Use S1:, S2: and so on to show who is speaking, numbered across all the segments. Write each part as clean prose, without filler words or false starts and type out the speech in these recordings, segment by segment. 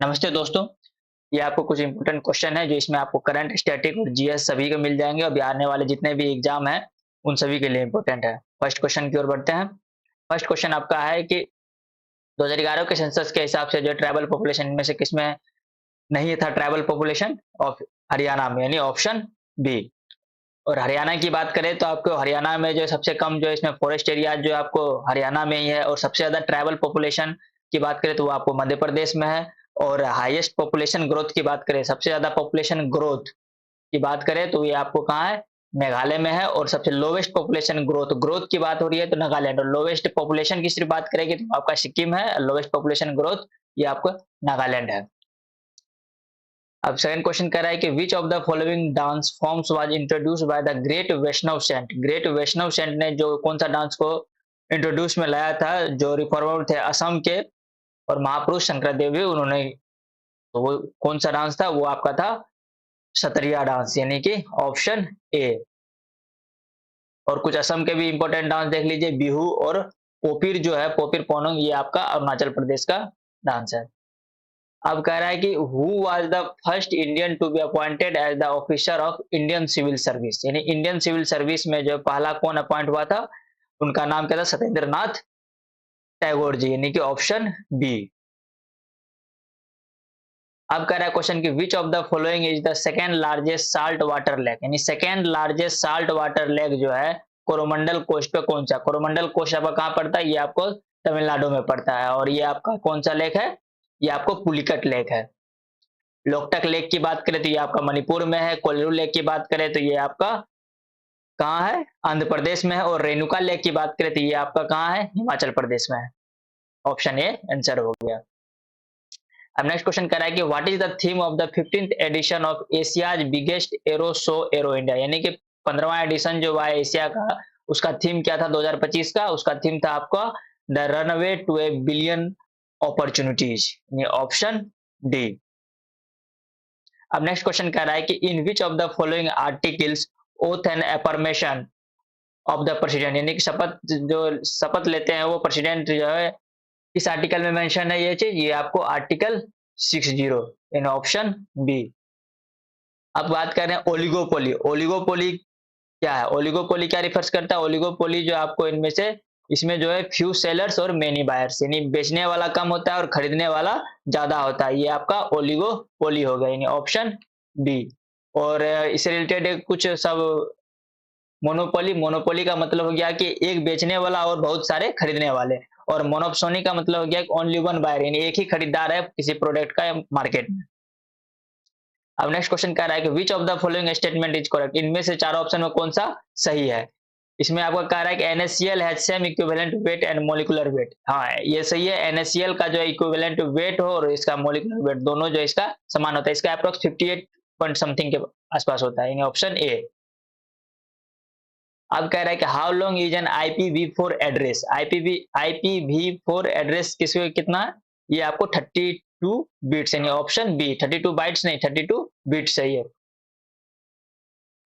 S1: नमस्ते दोस्तों। ये आपको कुछ इंपॉर्टेंट क्वेश्चन है जो इसमें आपको करंट, स्टैटिक और जीएस सभी को मिल जाएंगे और आने वाले जितने भी एग्जाम है उन सभी के लिए इंपॉर्टेंट है। फर्स्ट क्वेश्चन की ओर बढ़ते हैं। फर्स्ट क्वेश्चन आपका है कि 2011 के सेंसस के हिसाब से जो ट्राइबल पॉपुलेशन में से किसमें नहीं था ट्राइबल पॉपुलेशन ऑफ हरियाणा में, यानी ऑप्शन बी। और हरियाणा की बात करें तो आपको हरियाणा में जो सबसे कम जो इसमें फॉरेस्ट एरिया जो आपको हरियाणा में ही है, और सबसे ज्यादा ट्राइबल पॉपुलेशन की बात करें तो वो आपको मध्य प्रदेश में है। और हाईएस्ट पॉपुलेशन ग्रोथ की बात करें, सबसे ज्यादा पॉपुलेशन ग्रोथ की बात करें तो ये आपको कहाँ है, मेघालय में है। और सबसे लोवेस्ट पॉपुलेशन ग्रोथ ग्रोथ की बात हो रही है तो नागालैंड। और लोवेस्ट पॉपुलेशन की सिर्फ बात करेंगे तो आपका सिक्किम है। लोवेस्ट पॉपुलेशन ग्रोथ ये आपको नागालैंड है। अब सेकंड क्वेश्चन कह रहा है कि which of the following dance forms was introduced by the great Vaishnav saint. Great Vaishnav saint ने जो कौन सा डांस को इंट्रोड्यूस में लाया था, जो रिफॉर्मर थे असम के और महापुरुष शंकरदेव भी उन्होंने, तो वो कौन सा डांस था, वो आपका था सतरिया डांस, यानी कि ऑप्शन ए। और कुछ असम के भी इंपॉर्टेंट डांस देख लीजिए, बिहू और पोपिर जो है, पोपिर पोनंग, ये आपका अरुणाचल प्रदेश का डांस है। अब कह रहा है कि who was the first Indian to be appointed as the officer of Indian civil service, यानी इंडियन सिविल सर्विस में जो पहला कौन अपॉइंट हुआ था, उनका नाम क्या था, सत्येंद्र नाथ टैगोर जी, यानी कि ऑप्शन बी। अब कह रहा है क्वेश्चन की which of the following is the second largest salt water lake, यानी second largest salt water lake जो है कोरोमंडल कोस्ट पे कौन सा। कोरोमंडल कोस्ट आपका कहाँ पड़ता है, ये आपको तमिलनाडु में पड़ता है। और ये आपका कौन सा लेक है, ये आपको पुलिकट लेक है। लोकटक लेक की बात करें तो ये आपका मणिपुर में है। कोल्लू लेक की बात करें तो ये आपका कहाँ है, आंध्र प्रदेश में है। और रेणुका लेक की बात करें तो ये आपका कहाँ है, हिमाचल प्रदेश में है। ऑप्शन ए आंसर हो गया। अब नेक्स्ट क्वेश्चन कर रहा है कि what is the theme of the 15th edition of Asia's biggest aero show aero India, यानी कि 15वां एडिशन जो हुआ है एशिया का, उसका थीम क्या था 2025 का, उसका थीम था आपका the runaway to a billion opportunities, option D. अब नेक्स्ट क्वेश्चन कह रहा है कि in which of the following articles oath and affirmation of the president, यानी कि शपथ जो शपथ लेते हैं वो प्रेसिडेंट जो है, इस आर्टिकल में मेंशन है ये चीज, ये आपको आर्टिकल 60 इन ऑप्शन बी। अब बात कर रहे हैं ओलिगोपोली। ओलिगोपोली क्या है, ओलिगोपोली क्या रिफर्स करता है, ओलिगोपोली जो आपको इनमें से, इसमें जो है फ्यू सेलर्स और मेनी बायर्स, यानी बेचने वाला कम होता है और खरीदने वाला ज्यादा होता है, ये आपका ओलिगोपोली हो गया, यानी ऑप्शन बी। और इससे रिलेटेड कुछ सब, मोनोपोली, मोनोपोली का मतलब हो गया कि एक बेचने वाला और बहुत सारे खरीदने वाले। और मोनोप्सोनी का मतलब हो गया ओनली वन बायर, यानी एक ही खरीदार है किसी प्रोडक्ट का मार्केट में। अब नेक्स्ट क्वेश्चन कह रहा है कि which of the following statement is correct, इनमें से चार ऑप्शन में कौन सा सही है। इसमें आपका कह रहा है कि NaCl has same equivalent weight and molecular weight, हाँ ये सही है। NaCl का जो इक्विवेलेंट वेट हो और इसका मोलिकुलर वेट दोनों जो इसका समान होता है, इसका अप्रोक्स 58 पॉइंट समथिंग के आसपास होता है, यानी ऑप्शन ए। अब कह रहा है कि how long is an IPv4 address, IPv4 address किसको कितना है, ये आपको 32 बिट्स, यानी ऑप्शन बी। 32 बाइट्स नहीं, 32 बिट्स सही है।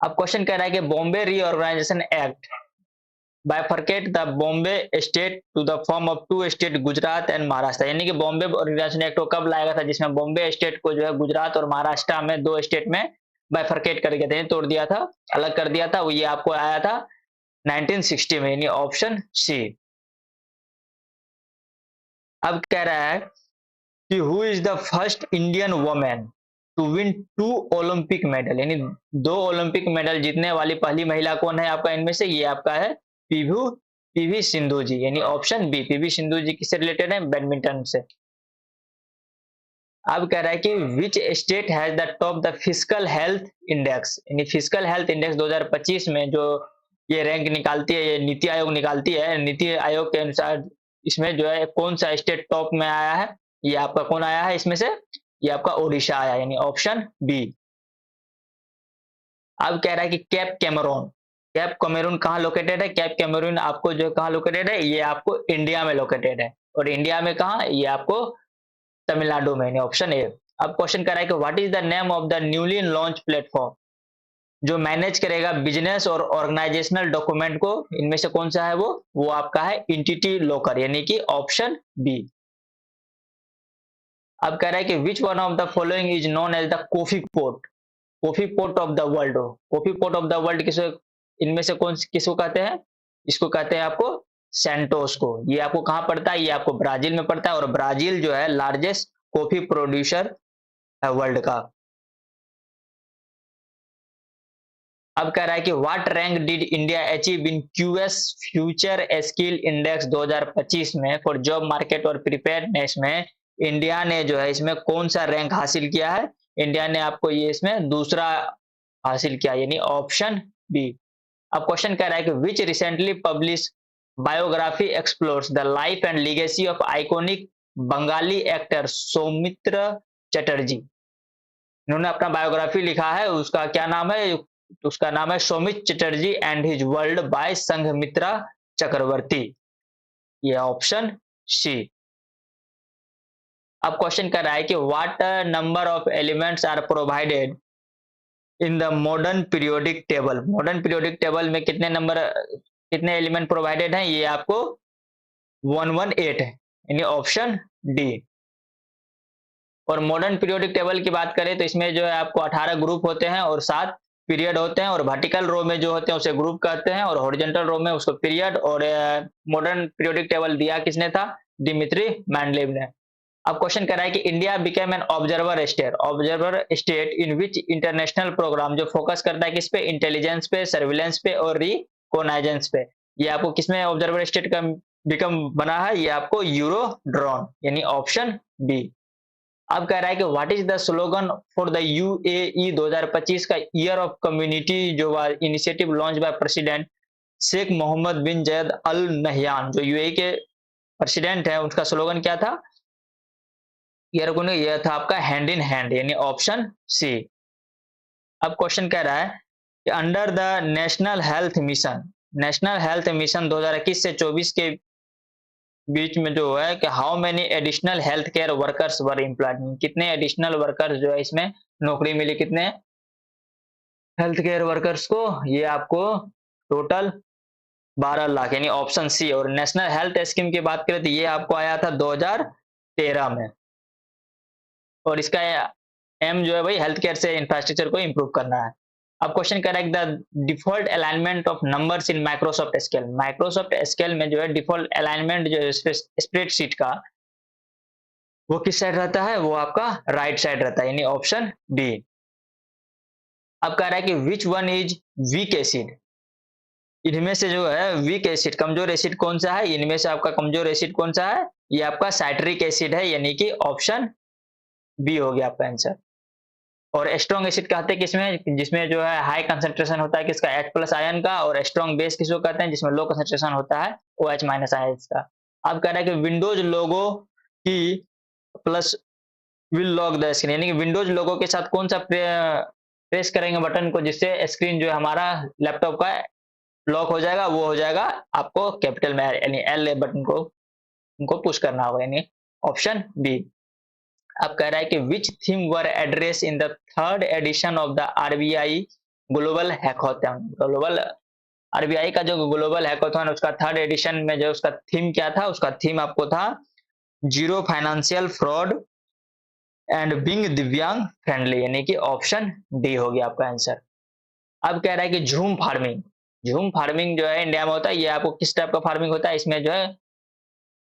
S1: अब क्वेश्चन कह रहा है कि Bombay reorganisation act bifurcate the Bombay state to the form of two state Gujarat and Maharashtra, यानी कि बॉम्बे ऑर्गेनाइजेशन एक्ट को कब लाया गया था, जिसमें बॉम्बे स्टेट को जो है गुजरात और महाराष्ट्र में दो स्टेट में बाइफरकेट करके थे, तोड़ दिया था, अलग कर दिया था, वो ये आपको आया था 1960 में, यानी ऑप्शन सी। अब कह रहा है कि who is the first Indian women to win 2 Olympic medal, यानी 2 ओलंपिक मेडल जीतने वाली पहली महिला कौन है आपका इनमें से, ये आपका है पीवी सिंधु जी, यानी ऑप्शन बी। पीवी सिंधु जी किससे रिलेटेड है, बैडमिंटन से। अब कह रहा है कि which state has the top the physical health index, यानी फिजिकल हेल्थ इंडेक्स 2025 में जो ये रैंक निकालती है, ये नीति आयोग निकालती है, नीति आयोग के अनुसार इसमें जो है कौन सा स्टेट टॉप में आया है, ये आपका कौन आया है इसमें से, ये आपका ओडिशा आया, यानी ऑप्शन बी। अब कह रहा है कि कैप कैमरून, कैप कैमरून कहाँ लोकेटेड है, कैप कैमरून आपको जो कहाँ लोकेटेड है, ये आपको इंडिया में लोकेटेड है। और इंडिया में कहाँ, ये आपको तमिलनाडु में, ऑप्शन ए। अब क्वेश्चन कर रहा है कि what is the name of the newly launch platform जो मैनेज करेगा बिजनेस और ऑर्गेनाइजेशनल डॉक्यूमेंट को, इनमें से कौन सा है वो आपका है एंटिटी लॉकर, यानी कि ऑप्शन बी। अब कह रहा है कि which one of the following is known as the coffee port of the world. Coffee port of the world किसको, इनमें से कौन किसको कहते हैं? इसको कहते हैं आपको सेंटोस को। ये आपको कहाँ पड़ता है? ये आपको ब्राजील में पड़ता है, और ब्राजील जो है लार्जेस्ट कॉफी प्रोड्यूसर है वर्ल्ड का। अब कह रहा है कि what rank did India achieve in QS future skill index 2025 में फॉर जॉब मार्केट और प्रिपेयर्डनेस में इंडिया ने जो है इसमें कौन सा रैंक हासिल किया है? इंडिया ने आपको ये इसमें दूसरा हासिल किया, यानी ऑप्शन बी। अब क्वेश्चन कह रहा है कि which recently publish biography explores the life and legacy of iconic Bengali actor Soumitra Chatterjee. इन्होंने अपना बायोग्राफी लिखा है, उसका क्या नाम है? उसका नाम है Soumitra Chatterjee and his world by Sanghamitra Chakraborty. ये ऑप्शन सी। अब क्वेश्चन कर रहा है कि what number of elements are provided in the modern periodic table. Modern periodic table में कितने एलिमेंट प्रोवाइडेड हैं? ये आपको 118 है, यानी ऑप्शन डी। और मॉडर्न पीरियोडिक टेबल की बात करें तो इसमें जो है आपको 18 ग्रुप होते हैं और 7 पीरियड होते हैं, और वर्टिकल रो में जो होते हैं उसे ग्रुप कहते हैं, और हॉरिजॉन्टल रो में उसको पीरियड। और मॉडर्न पीरियोडिक टेबल दिया किसने था? डिमित्री मेंडलेव ने। अब क्वेश्चन कर रहा है कि India became an observer state in which international programme, जो फोकस करता है किस पे? इंटेलिजेंस पे, सर्विलेंस पे और रिकोनाइजेंस पे। ये आपको किसमें ऑब्जर्वर स्टेट का बिकम बना है? ये आपको यूरो ड्रोन, यानी ऑप्शन बी। अब कह रहा है कि what is the slogan for the UAE 2025 का ईयर ऑफ कम्युनिटी, जो initiative launch by president Sheikh Mohammed bin Zayed Al Nahyan, जो यूएई के प्रेसिडेंट है, उसका स्लोगन क्या था? यह था आपका हैंड इन हैंड, यानी ऑप्शन सी। अब क्वेश्चन कह रहा है कि under the National Health Mission 2021 से 24 के बीच में जो है कि how many additional health care workers were employed, कितने एडिशनल वर्कर्स जो है इसमें नौकरी मिली, कितने हेल्थ केयर वर्कर्स को? ये आपको टोटल 12 लाख, यानी ऑप्शन सी। और नेशनल हेल्थ स्कीम की बात करें तो ये आपको आया था 2013 में, और इसका एम जो है भाई हेल्थ केयर से इंफ्रास्ट्रक्चर को इंप्रूव करना है। अब क्वेश्चन कर रहा है the default alignment of numbers in Microsoft scale. Microsoft scale में जो है डिफॉल्ट अलाइनमेंट जो है स्प्रेडशीट का, वो किस साइड रहता है? वो आपका राइट साइड रहता है, यानी ऑप्शन डी। अब कह रहा है कि which one is weak acid. इनमें से जो है वीक एसिड, कमजोर एसिड कौन सा है? इनमें से आपका कमजोर एसिड कौन सा है? ये आपका साइट्रिक एसिड है, यानी कि ऑप्शन बी हो गया आपका आंसर। और स्ट्रॉन्ग एसिड कहते हैं किसमें? जिसमें जो है हाई कंसंट्रेशन होता है किसका? H+ आयन का। और स्ट्रॉन्ग बेस किसको कहते हैं? जिसमें लो कंसंट्रेशन होता है OH- आयन का। अब कह रहा है कि विंडोज लोगो की plus will lock the screen, यानी कि विंडोज लोगो के साथ कौन सा प्रेस करेंगे बटन को जिससे स्क्रीन जो है हमारा लैपटॉप का लॉक हो जाएगा? वो हो जाएगा आपको कैपिटल में, यानी एल बटन को उनको पुश करना होगा, यानी ऑप्शन बी। अब कह रहा है कि which theme were address in the 3rd edition of the RBI global hackathon. Global RBI का जो ग्लोबल हैकाथन उसका 3rd एडिशन में जो उसका थीम क्या था? उसका थीम आपको था zero financial fraud and being Divyang friendly, यानी कि ऑप्शन डी हो गया आपका आंसर। अब कह रहा है कि झूम फार्मिंग जो है इंडिया में होता है, ये आपको किस टाइप का फार्मिंग होता है? इसमें जो है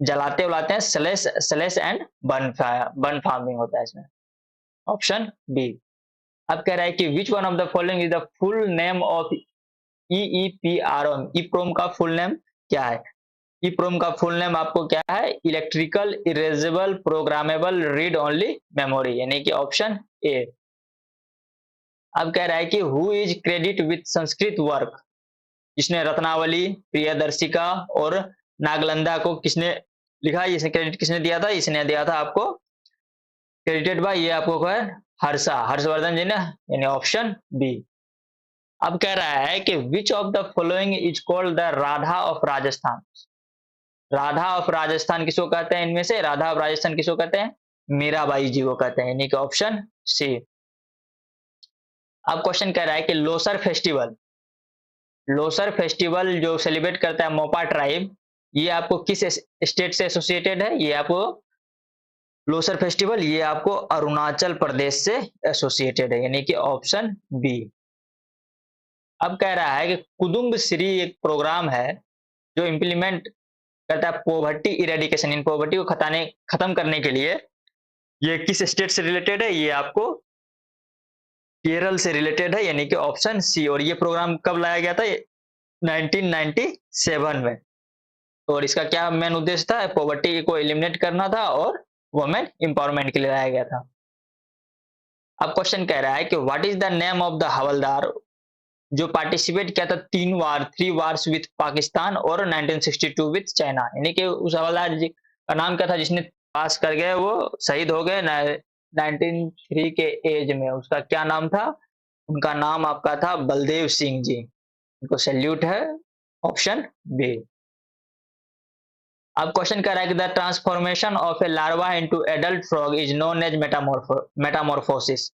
S1: जलाते उलाते हैं, स्लेश एंड बर्न फार्मिंग होता है इसमें, ऑप्शन बी। अब कह रहा है कि which one of the following is the full name of EEPROM. EPROM का फुल नेम क्या है? ईप्रोम का फुल नेम आपको क्या है? Electrical erasable programmable read only memory, यानी कि ऑप्शन ए। अब कह रहा है कि who is credit with Sanskrit work, जिसने रत्नावली, प्रियदर्शिका और नागलंदा को किसने लिखा? इसने क्रेडिट किसने दिया था? इसने दिया था आपको क्रेडिटेड बाय, ये आपको है हर्षवर्धन जी ने, यानी ऑप्शन बी। अब कह रहा है कि which of the following is called the Radha of Rajasthan. Radha of Rajasthan किसको कहते हैं? इनमें से राधा ऑफ राजस्थान किसको कहते हैं? मीराबाई जी को कहते हैं, यानी कि ऑप्शन सी। अब क्वेश्चन कह रहा है कि लोसर फेस्टिवल जो सेलिब्रेट करता है मोपा ट्राइब, ये आपको किस स्टेट से एसोसिएटेड है? ये आपको लोसर फेस्टिवल ये आपको अरुणाचल प्रदेश से एसोसिएटेड है, यानी कि ऑप्शन बी। अब कह रहा है कि कुदुम्ब श्री एक प्रोग्राम है जो इम्प्लीमेंट करता है पॉवर्टी इरेडिकेशन, इन पॉवर्टी को खत्म करने के लिए। ये किस स्टेट से रिलेटेड है? ये आपको केरल से रिलेटेड है, यानी कि ऑप्शन सी। और ये प्रोग्राम कब लाया गया था? 1997 में। और इसका क्या मेन उद्देश्य था? पॉवर्टी को एलिमिनेट करना था और वुमेन एम्पावरमेंट के लिए लाया गया था। अब क्वेश्चन कह रहा है कि what is the name of the havildar जो पार्टिसिपेट किया था 3 वार्स विथ पाकिस्तान और 1962 विथ चाइना, यानी कि उस हवलदार जी का नाम क्या था जिसने पास कर गए, वो शहीद हो गए 1903 के एज में? उसका क्या नाम था? उनका नाम आपका था बलदेव सिंह जी। उनको सैल्यूट है, ऑप्शन बी। अब क्वेश्चन कर रहा है कि the transformation of a larva into adult frog is known as metamorphosis,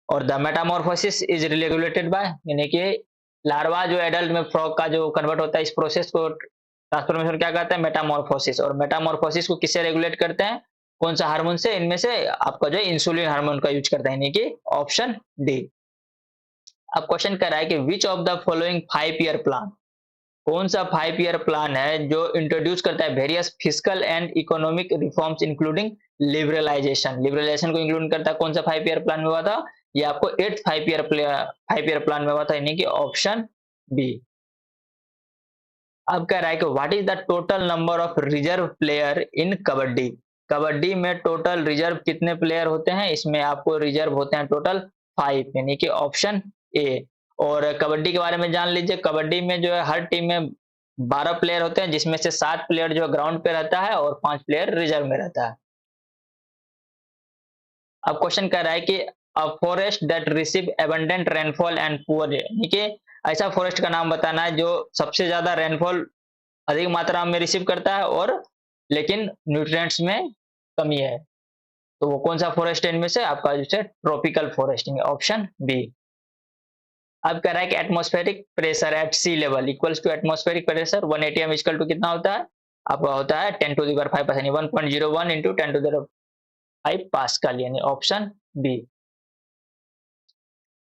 S1: और the metamorphosis is regulated by, यानी कि लार्वा जो एडल्ट में फ्रॉग का जो कन्वर्ट होता है, इस प्रोसेस को ट्रांसफॉर्मेशन क्या कहते हैं? मेटामॉर्फोसिस। और मेटामॉर्फोसिस को किससे रेगुलेट करते हैं? कौन सा हार्मोन से? इनमें से आपका जो इंसुलिन हार्मोन का यूज करता है, यानी कि ऑप्शन डी। अब क्वेश्चन कर रहा है कि which of the following 5 year plan, कौन सा 5 ईयर प्लान है जो इंट्रोड्यूस करता है various physical and economic reforms including liberalisation? Liberalisation को इंक्लूड करता है, कौन सा 5 ईयर प्लान में हुआ था? ये आपको 8th 5 ईयर प्लान में हुआ था, यानी कि ऑप्शन बी। अब कह रहा है कि what is the total number of reserve player in kabaddi? Kabaddi में टोटल रिजर्व कितने प्लेयर होते हैं? इसमें आपको रिजर्व होते हैं टोटल 5, यानी कि ऑप्शन ए। और कबड्डी के बारे में जान लीजिए, कबड्डी में जो है हर टीम में 12 प्लेयर होते हैं, जिसमें से 7 प्लेयर जो ग्राउंड पे रहता है और 5 प्लेयर रिजर्व में रहता है। अब क्वेश्चन कर रहा है कि a forest that receive abundant rainfall and poor, यानी कि ऐसा फॉरेस्ट का नाम बताना है जो सबसे ज्यादा रेनफॉल अधिक मात्रा में रिसीव करता है और लेकिन न्यूट्रिएंट्स में कमी है। तो वो कौन सा फॉरेस्ट है इनमें से? आपका जो है ट्रॉपिकल फॉरेस्ट, ऑप्शन बी। अब कह रहा है कि atmospheric pressure at sea level equals to atmospheric pressure 180 M equal to कितना होता है? आपका होता है 10 टू द पावर 5 यानी 1.01 into 10 to the power 5 pascal, यानी ऑप्शन बी।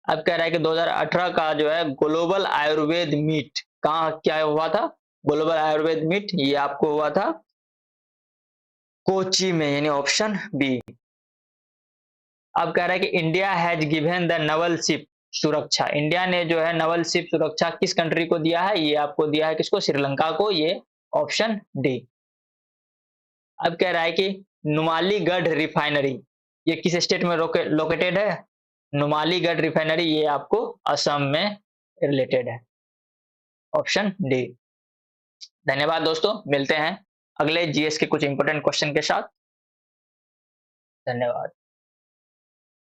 S1: अब कह रहा है कि 2018 का जो है ग्लोबल आयुर्वेद मीट कहाँ क्या हुआ था? ग्लोबल आयुर्वेद मीट ये आपको हुआ था कोची में, यानी ऑप्शन बी। अब कह रहा है कि India has given the Naval ship सुरक्षा, इंडिया ने जो है नवल शिप सुरक्षा किस कंट्री को दिया है? ये आपको दिया है किसको? श्रीलंका को, ये ऑप्शन डी। अब कह रहा है कि नुमालीगढ़ रिफाइनरी ये किस स्टेट में लोकेटेड है? नुमालीगढ़ रिफाइनरी ये आपको असम में रिलेटेड है, ऑप्शन डी। धन्यवाद दोस्तों, मिलते हैं अगले जीएस के कुछ इंपॉर्टेंट क्वेश्चन के साथ। धन्यवाद।